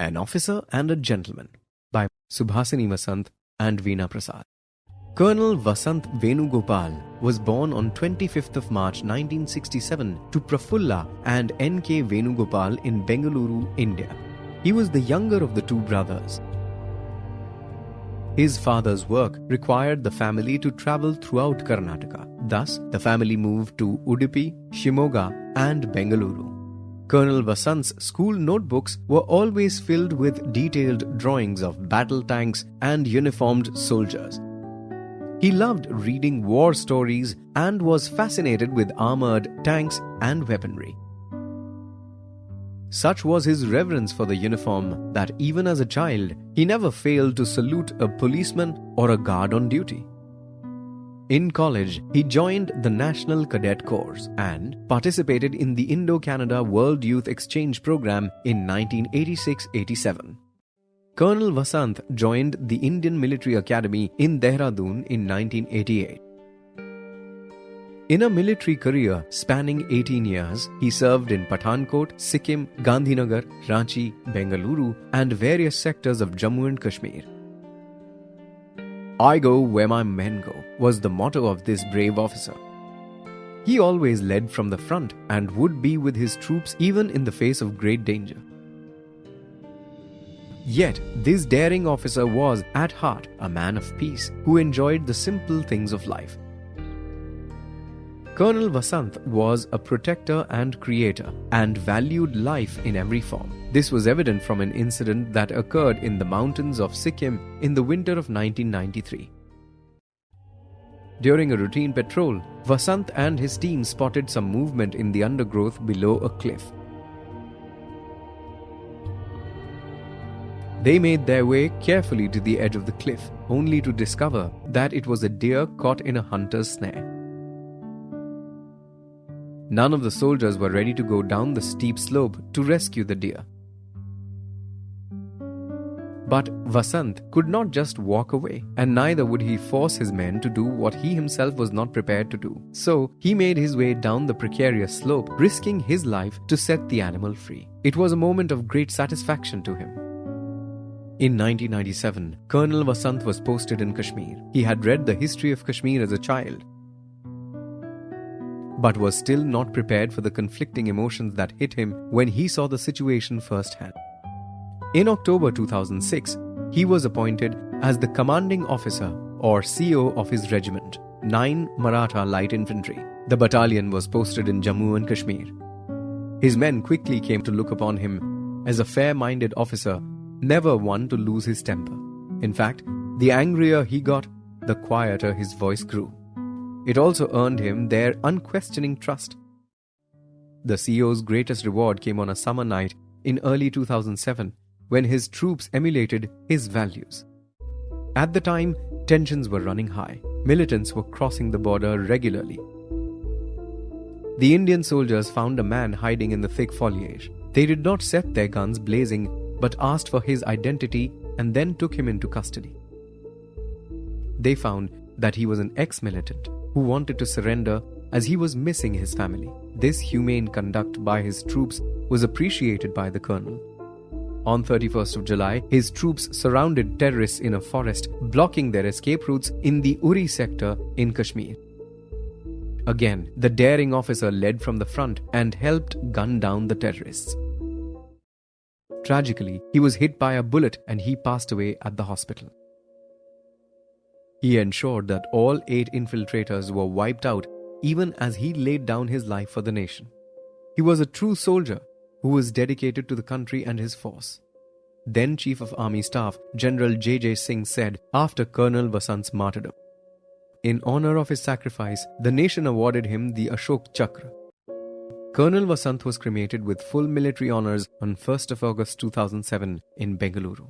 An Officer and a Gentleman by Subhasini Vasant and Veena Prasad. Colonel Vasant Venugopal was born on 25th of March 1967 to Prafulla and N.K. Venugopal in Bengaluru, India. He was the younger of the two brothers. His father's work required the family to travel throughout Karnataka. Thus, the family moved to Udupi, Shimoga and Bengaluru. Colonel Vasant's school notebooks were always filled with detailed drawings of battle tanks and uniformed soldiers. He loved reading war stories and was fascinated with armored tanks and weaponry. Such was his reverence for the uniform that even as a child, he never failed to salute a policeman or a guard on duty. In college, he joined the National Cadet Corps and participated in the Indo-Canada World Youth Exchange Program in 1986-87. Colonel Vasant joined the Indian Military Academy in Dehradun in 1988. In a military career spanning 18 years, he served in Pathankot, Sikkim, Gandhinagar, Ranchi, Bengaluru and various sectors of Jammu and Kashmir. "I go where my men go" was the motto of this brave officer. He always led from the front and would be with his troops even in the face of great danger. Yet, this daring officer was, at heart, a man of peace who enjoyed the simple things of life. Colonel Vasant was a protector and creator and valued life in every form. This was evident from an incident that occurred in the mountains of Sikkim in the winter of 1993. During a routine patrol, Vasant and his team spotted some movement in the undergrowth below a cliff. They made their way carefully to the edge of the cliff, only to discover that it was a deer caught in a hunter's snare. None of the soldiers were ready to go down the steep slope to rescue the deer. But Vasant could not just walk away, and neither would he force his men to do what he himself was not prepared to do. So, he made his way down the precarious slope, risking his life to set the animal free. It was a moment of great satisfaction to him. In 1997, Colonel Vasant was posted in Kashmir. He had read the history of Kashmir as a child, but was still not prepared for the conflicting emotions that hit him when he saw the situation firsthand. In October 2006, he was appointed as the commanding officer or CO of his regiment, 9 Maratha Light Infantry. The battalion was posted in Jammu and Kashmir. His men quickly came to look upon him as a fair-minded officer, never one to lose his temper. In fact, the angrier he got, the quieter his voice grew. It also earned him their unquestioning trust. The CO's greatest reward came on a summer night in early 2007 when his troops emulated his values. At the time, tensions were running high. Militants were crossing the border regularly. The Indian soldiers found a man hiding in the thick foliage. They did not set their guns blazing but asked for his identity and then took him into custody. They found that he was an ex-militant who wanted to surrender as he was missing his family. This humane conduct by his troops was appreciated by the colonel. On 31st of July, his troops surrounded terrorists in a forest, blocking their escape routes in the Uri sector in Kashmir. Again, the daring officer led from the front and helped gun down the terrorists. Tragically, he was hit by a bullet and he passed away at the hospital. He ensured that all 8 infiltrators were wiped out even as he laid down his life for the nation. He was a true soldier who was dedicated to the country and his force. Then Chief of Army Staff General J.J. Singh said after Colonel Vasant's martyrdom, in honor of his sacrifice, the nation awarded him the Ashok Chakra. Colonel Vasant was cremated with full military honors on 1st of August 2007 in Bengaluru.